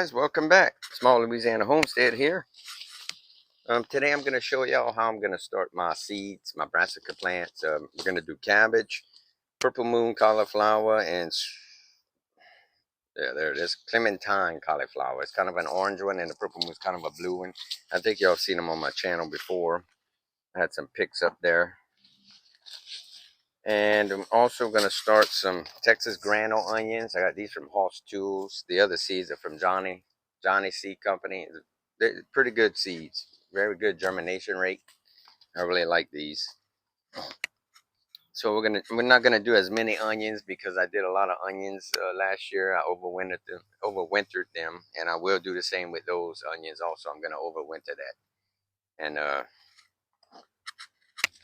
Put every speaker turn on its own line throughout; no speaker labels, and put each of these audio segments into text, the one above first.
guys, welcome back. Small Louisiana Homestead here. Today I'm going to show y'all how I'm going to start my seeds, my brassica plants. We're going to do cabbage, purple moon cauliflower, and there it is, clementine cauliflower. It's kind of an orange one, and the purple moon is kind of a blue one. I think y'all seen them on my channel before. I had some pics up there. And I'm also going to start some Texas grano onions. I got these from Hoss Tools. The other seeds are from Johnny Seed Company. They're pretty good seeds. Very good germination rate. I really like these. So we're not gonna do as many onions because I did a lot of onions last year. I overwintered them, and I will do the same with those onions also. I'm gonna overwinter that, and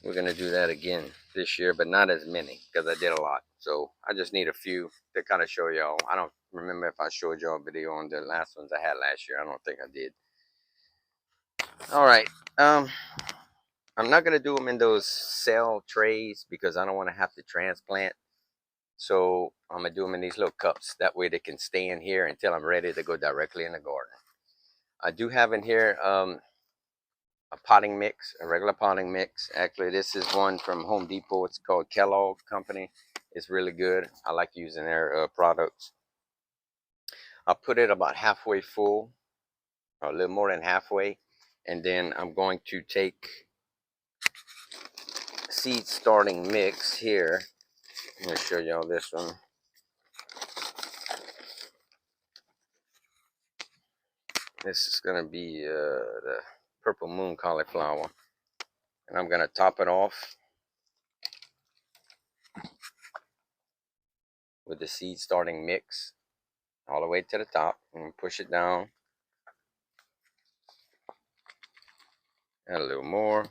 we're going to do that again this year, but not as many because I did a lot. So I just need a few to kind of show y'all. I don't remember if I showed y'all a video on the last ones I had last year. I don't think I did. All right. I'm not going to do them in those cell trays because I don't want to have to transplant. So I'm going to do them in these little cups. That way they can stay in here until I'm ready to go directly in the garden. I do have in here a potting mix, a regular potting mix. Actually, this is one from Home Depot. It's called Kellogg Company. It's really good. I like using their products. I'll put it about halfway full, or a little more than halfway, and then I'm going to take seed starting mix here. I'm going to show y'all this one. This is going to be the purple moon cauliflower, and I'm going to top it off with the seed starting mix all the way to the top, and push it down. Add a little more.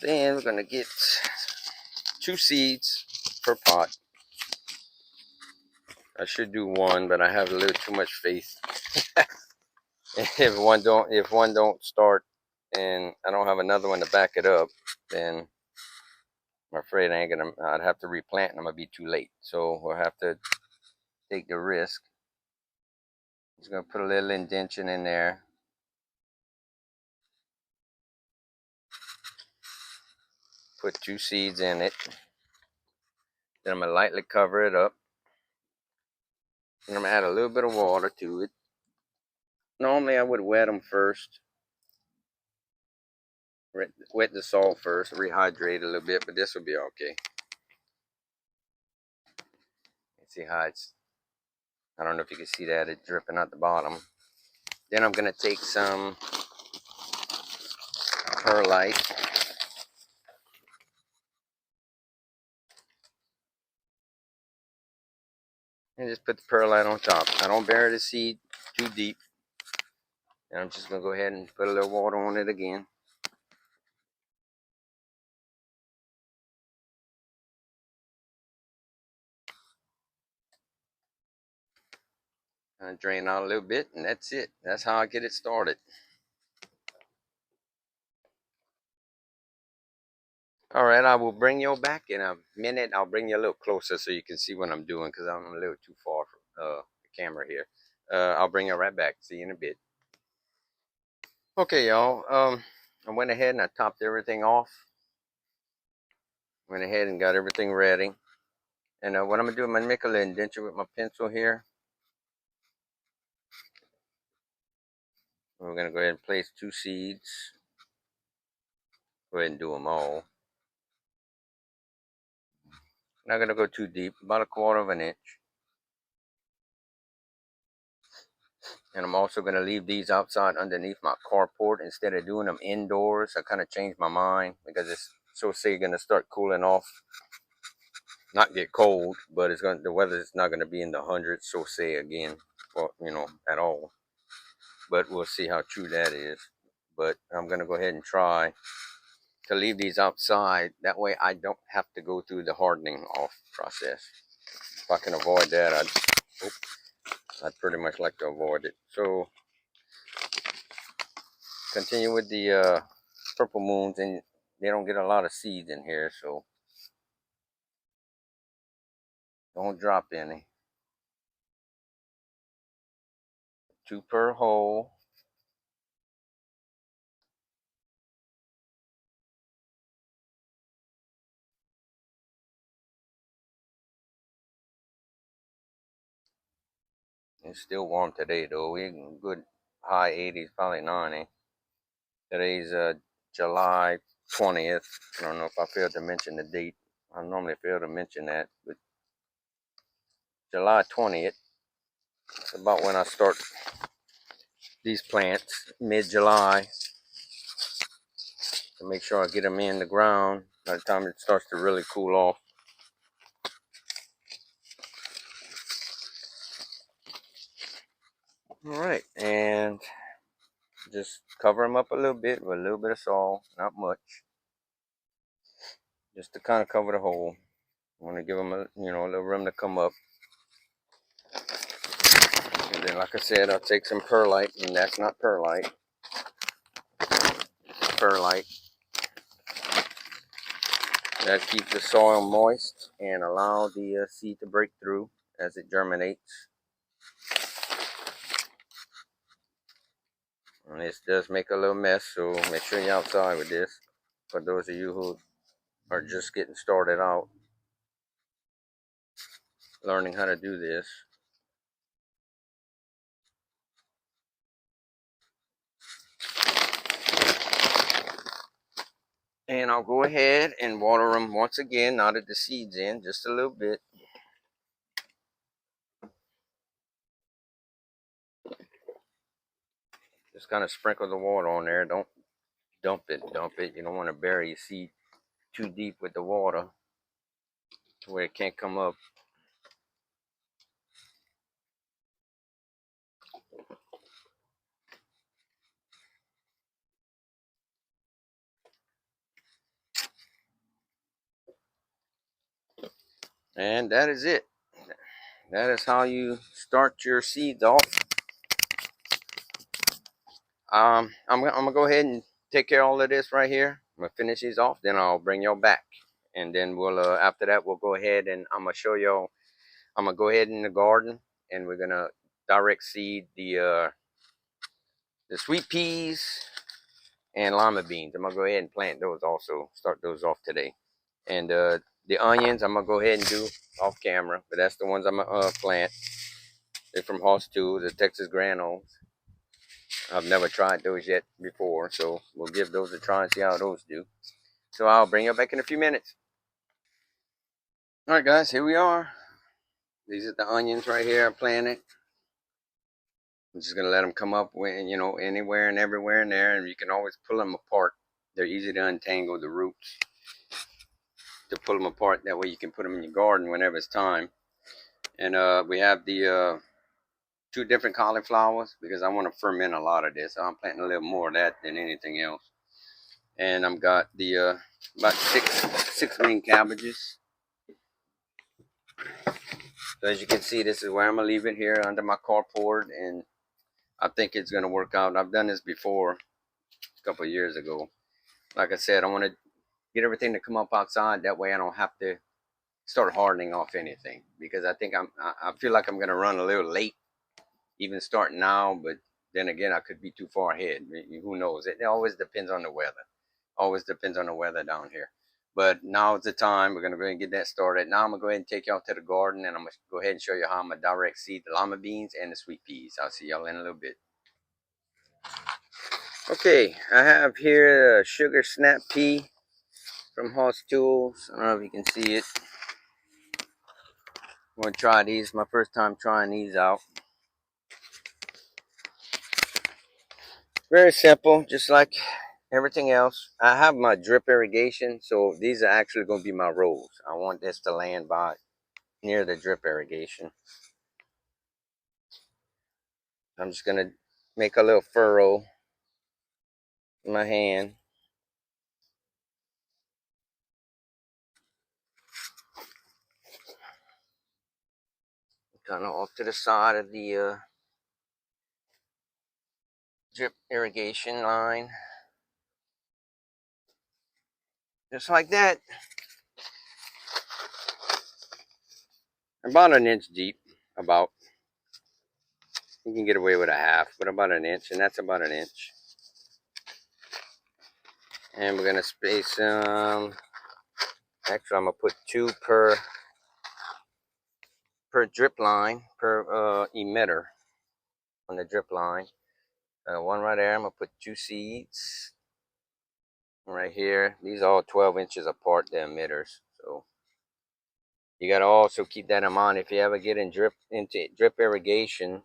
Then we're going to get 2 seeds per pot. I should do one, but I have a little too much faith. if one don't start and I don't have another one to back it up, then I'm afraid I'd have to replant and I'm gonna be too late. So we'll have to take the risk. Just gonna put a little indentation in there. Put 2 seeds in it. Then I'm gonna lightly cover it up. And I'm gonna add a little bit of water to it. Normally I would wet them first. Wet the soil first, rehydrate a little bit, but this will be okay. See how it's, I don't know if you can see that, it's dripping out the bottom. Then I'm going to take some perlite. And just put the perlite on top. I don't bury the seed too deep. And I'm just going to go ahead and put a little water on it again. And drain out a little bit, and that's it. That's how I get it started. All right, I will bring you back in a minute. I'll bring you a little closer so you can see what I'm doing because I'm a little too far from the camera here. I'll bring you right back. See you in a bit. Okay, y'all. I went ahead and I topped everything off. Went ahead and got everything ready. And what I'm going to do, I'm going to make a little indentation with my pencil here. We're going to go ahead and place 2 seeds. Go ahead and do them all. Not going to go too deep, about 1/4 of an inch. And I'm also going to leave these outside underneath my carport instead of doing them indoors. I kind of changed my mind because it's so say going to start cooling off. Not get cold, but the weather is not going to be in the hundreds, so say again, well, at all. But we'll see how true that is. But I'm going to go ahead and try to leave these outside. That way I don't have to go through the hardening off process. If I can avoid that, I'd pretty much like to avoid it. So continue with the purple moons, and they don't get a lot of seeds in here, so Don't drop any. 2 per hole. It's still warm today though. We good high 80s, probably 90. Today's July 20th. I don't know if I failed to mention the date. I normally fail to mention that, but July 20th. It's about when I start these plants, mid-July, to make sure I get them in the ground by the time it starts to really cool off. All right, and just cover them up a little bit with a little bit of soil, not much, just to kind of cover the hole. I want to give them a little room to come up. And then, like I said, I'll take some perlite, and that's not perlite. Perlite. That keeps the soil moist and allow the seed to break through as it germinates. And this does make a little mess, so make sure you're outside with this. For those of you who are just getting started out, learning how to do this. And I'll go ahead and water them once again, now that the seed's in, just a little bit. Just kind of sprinkle the water on there. Don't dump it. You don't want to bury your seed too deep with the water to where it can't come up. And that is it. That is how you start your seeds off. I'm gonna go ahead and take care of all of this right here. I'm gonna finish these off, then I'll bring y'all back, and then we'll after that we'll go ahead and I'm gonna show y'all. I'm gonna go ahead in the garden, and we're gonna direct seed the sweet peas and lima beans. I'm gonna go ahead and plant those also. Start those off today, and the onions I'm gonna go ahead and do off camera, but that's the ones I'm gonna plant. They're from Hoss Tools, the Texas Granos. I've never tried those yet before, so we'll give those a try and see how those do. So I'll bring you back in a few minutes. All right, guys, here we are. These are the onions right here I planted. I'm just gonna let them come up when anywhere and everywhere in there, and you can always pull them apart. They're easy to untangle the roots to pull them apart. That way you can put them in your garden whenever it's time. And we have the 2 different cauliflowers because I want to ferment a lot of this. So I'm planting a little more of that than anything else. And I've got the about six green cabbages. So as you can see, this is where I'm gonna leave it here under my carport, and I think it's gonna work out. I've done this before a couple of years ago. Like I said, I want to get everything to come up outside. That way I don't have to start hardening off anything, because I feel like I'm gonna run a little late, even starting now. But then again, I could be too far ahead. Who knows? It always depends on the weather. Always depends on the weather down here. But now is the time. We're going to go ahead and get that started. Now I'm going to go ahead and take y'all to the garden, and I'm going to go ahead and show you how I'm going to direct seed the lima beans and the sweet peas. I'll see y'all in a little bit. Okay, I have here a sugar snap pea from Hoss Tools. I don't know if you can see it. I'm going to try these. My first time trying these out. Very simple, just like everything else. I have my drip irrigation, so these are actually going to be my rows. I want this to land by near the drip irrigation. I'm just going to make a little furrow in my hand. Kind of off to the side of the drip irrigation line. Just like that. About an inch deep. About, you can get away with a half, but about an inch, and that's about an inch. And we're gonna space them. Actually, I'm gonna put two per drip line, per emitter on the drip line. One right there. I'm gonna put two seeds right here. These are all 12 inches apart, the emitters. So you gotta also keep that in mind if you ever get into drip irrigation.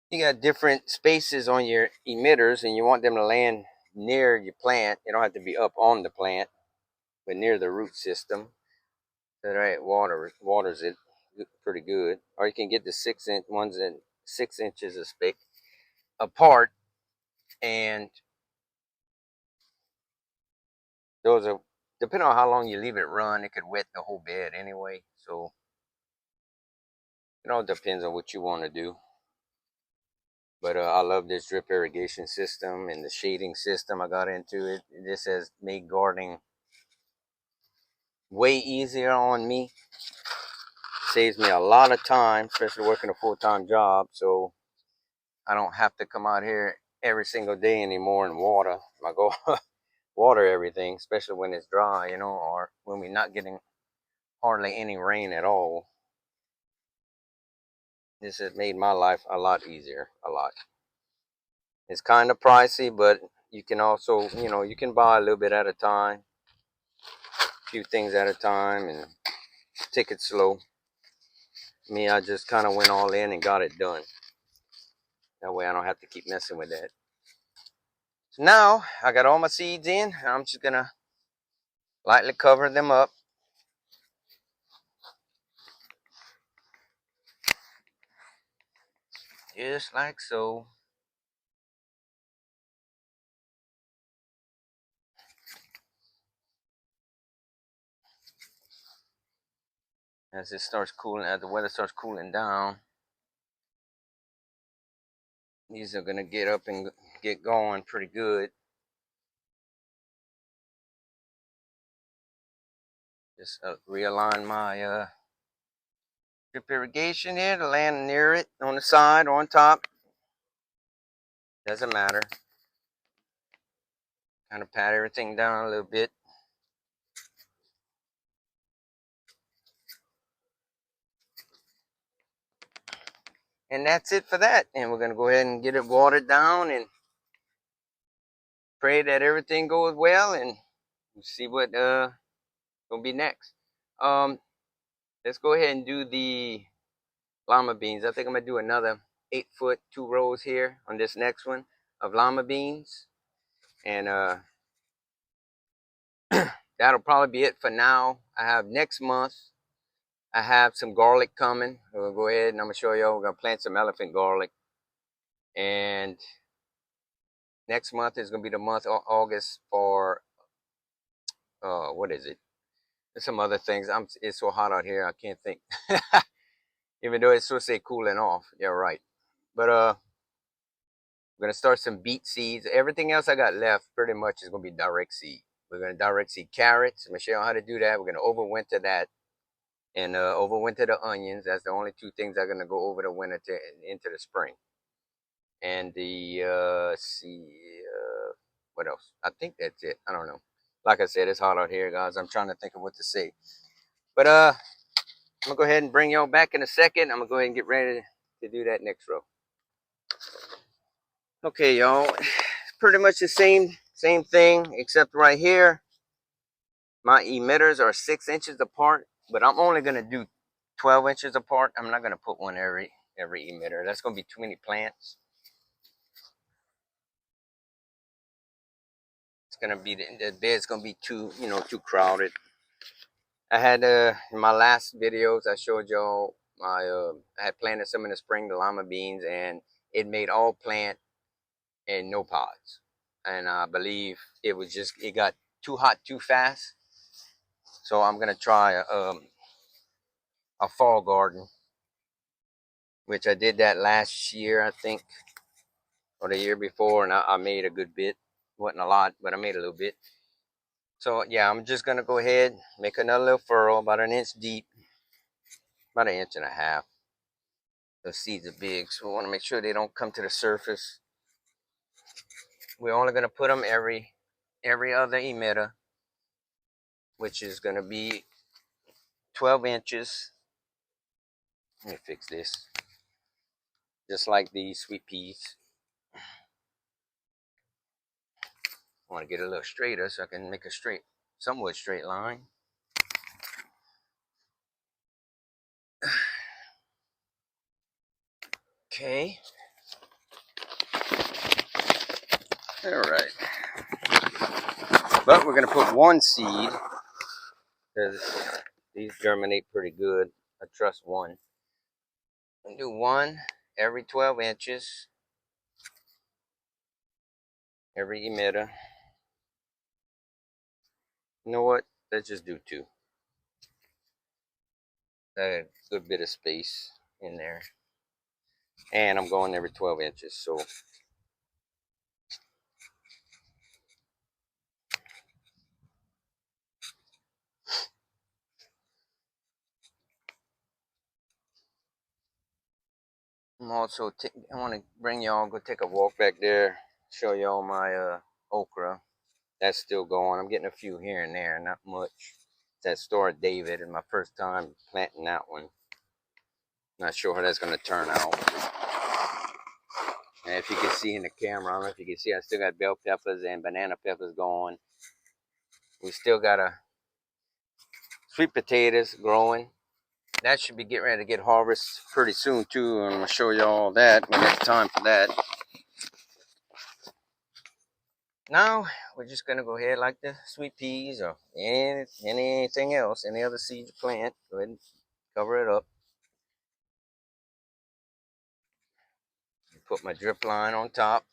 You got different spaces on your emitters, and you want them to land near your plant. You don't have to be up on the plant, but near the root system. So that waters it pretty good. Or you can get the 6-inch ones in 6 inches of space apart, and those are, depending on how long you leave it run, it could wet the whole bed anyway. So it all depends on what you want to do. But I love this drip irrigation system and the shading system. I got into it. This has made gardening way easier on me. Saves me a lot of time, especially working a full-time job. So I don't have to come out here every single day anymore and water. I go water everything, especially when it's dry, or when we're not getting hardly any rain at all. This has made my life a lot easier, a lot. It's kind of pricey, but you can also, you can buy a little bit at a time, a few things at a time, and take it slow. Me, I just kind of went all in and got it done. That way I don't have to keep messing with that. So now I got all my seeds in. I'm just going to lightly cover them up. Just like so. As it starts cooling, as the weather starts cooling down, these are going to get up and get going pretty good. Just realign my drip irrigation here to land near it, on the side or on top. Doesn't matter. Kind of pat everything down a little bit. And that's it for that. And we're going to go ahead and get it watered down and pray that everything goes well, and see what going to be next. Let's go ahead and do the lima beans. I think I'm going to do another 8-foot, 2 rows here on this next one of lima beans. And that'll probably be it for now. I have next month, I have some garlic coming. We'll go ahead and I'm going to show y'all. We're going to plant some elephant garlic. And next month is going to be the month of August for, what is it? There's some other things. It's so hot out here, I can't think. Even though it's supposed to say cooling off. Yeah, right. But we're going to start some beet seeds. Everything else I got left pretty much is going to be direct seed. We're going to direct seed carrots. I'm going to show you how to do that. We're going to overwinter that. And overwinter the onions. That's the only two things that are going to go over the winter into the spring. And the what else? I think that's it. I don't know. Like I said, it's hot out here, guys. I'm trying to think of what to say. But I'm gonna go ahead and bring y'all back in a second. I'm gonna go ahead and get ready to do that next row. Okay, y'all. It's pretty much the same thing, except right here, my emitters are 6 inches apart, but I'm only gonna do 12 inches apart. I'm not gonna put one every emitter. That's gonna be too many plants. It's gonna be the bed's gonna be too crowded. I had in my last videos I showed y'all I had planted some in the spring, the lima beans, and it made all plant and no pods. And I believe it got too hot too fast. So I'm gonna try a fall garden, which I did that last year, I think, or the year before, and I made a good bit. Wasn't a lot, but I made a little bit. So yeah, I'm just gonna go ahead, make another little furrow about an inch deep, about 1.5 inches. Those seeds are big, so we want to make sure they don't come to the surface. We're only going to put them every other emitter, which is going to be 12 inches. Let me fix this. Just like these sweet peas. I want to get a little straighter so I can make a somewhat straight line. Okay. All right. But we're going to put one seed because these germinate pretty good. I trust one. We'll do one every 12 inches, every emitter. You know what? Let's just do two. A good bit of space in there. And I'm going every 12 inches, so I'm also, I want to bring y'all, go take a walk back there, show y'all my okra. That's still going. I'm getting a few here and there, not much. It's that Store David, and my first time planting that one. Not sure how that's going to turn out. And if you can see in the camera, I don't know if you can see, I still got bell peppers and banana peppers going. We still got sweet potatoes growing. That should be getting ready to get harvest pretty soon too. I'm going to show y'all that when it's time for that. Now we're just gonna go ahead like the sweet peas or anything else, any other seed you plant. Go ahead and cover it up. Put my drip line on top.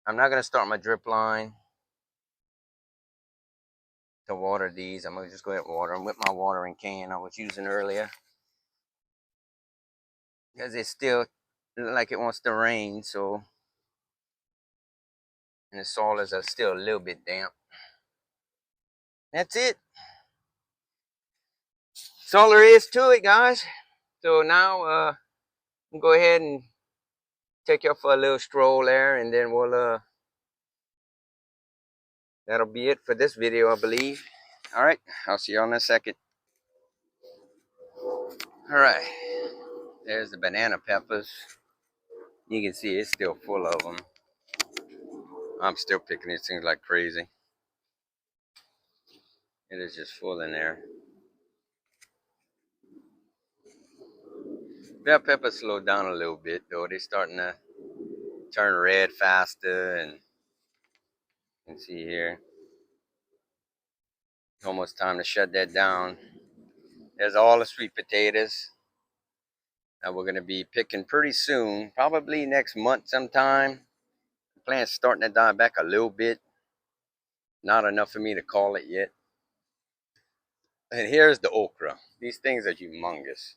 I'm not gonna start my drip line to water these. I'm gonna just go ahead and water them with my watering can I was using earlier because it's still like it wants to rain. So, and the soil is still a little bit damp. That's it. That's all there is to it, guys. So now we'll go ahead and take you for a little stroll there, and then we'll that'll be it for this video, I believe. All right, I'll see you all in a second. All right, there's the banana peppers. You can see it's still full of them. I'm still picking these things like crazy. It is just full in there. Bell peppers slowed down a little bit though. They're starting to turn red faster, and you can see here. Almost time to shut that down. There's all the sweet potatoes that we're going to be picking pretty soon, probably next month sometime. The plant's starting to die back a little bit. Not enough for me to call it yet. And here's the okra. These things are humongous.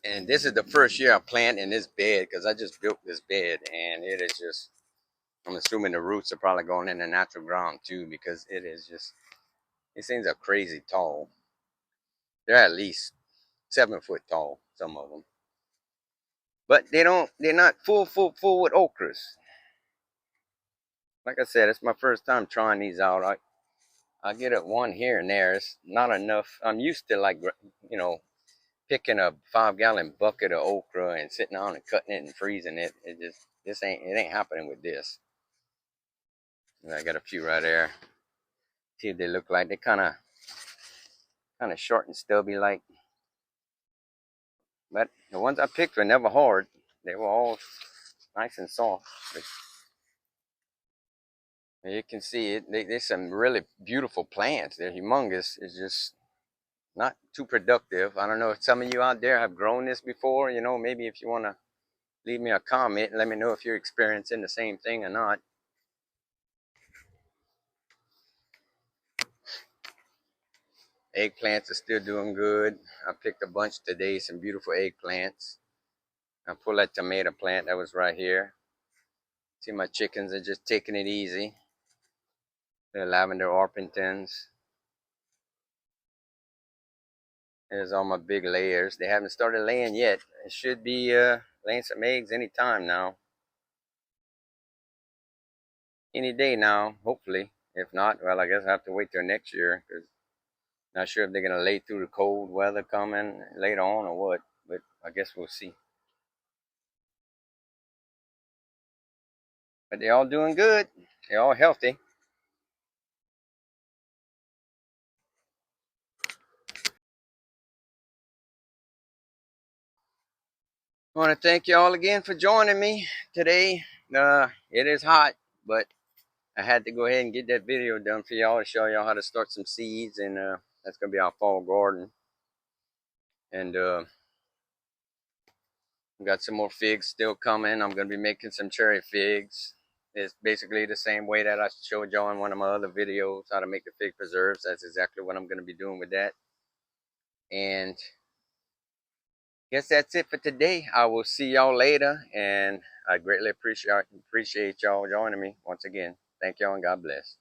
And this is the first year I plant in this bed because I just built this bed, and it is just, I'm assuming the roots are probably going in the natural ground too because it is just, these things are crazy tall. They're at least 7 foot tall, some of them. But they're not full with okras. Like I said, it's my first time trying these out. I get it one here and there. It's not enough. I'm used to, like, you know, picking a 5-gallon bucket of okra and sitting on and cutting it and freezing it. It ain't happening with this. And I got a few right there. See what they look like. They kind of short and stubby like. But the ones I picked were never hard. They were all nice and soft. But you can see it. There's some really beautiful plants. They're humongous. It's just not too productive. I don't know if some of you out there have grown this before. You know, maybe if you want to leave me a comment and let me know if you're experiencing the same thing or not. Eggplants are still doing good. I picked a bunch today, some beautiful eggplants. I pulled that tomato plant that was right here. See, my chickens are just taking it easy. The lavender orpingtons. There's all my big layers. They haven't started laying yet. It should be laying some eggs anytime now. Any day now, hopefully. If not, well, I guess I have to wait till next year because not sure if they're gonna lay through the cold weather coming later on or what. But I guess we'll see. But they're all doing good. They're all healthy. I want to thank you all again for joining me today. It is hot, but I had to go ahead and get that video done for y'all to show y'all how to start some seeds, and that's gonna be our fall garden. And we got some more figs still coming. I'm gonna be making some cherry figs. It's basically the same way that I showed y'all in one of my other videos how to make the fig preserves. That's exactly what I'm gonna be doing with that. And guess that's it for today. I will see y'all later, and I greatly appreciate y'all joining me once again. Thank y'all and God bless.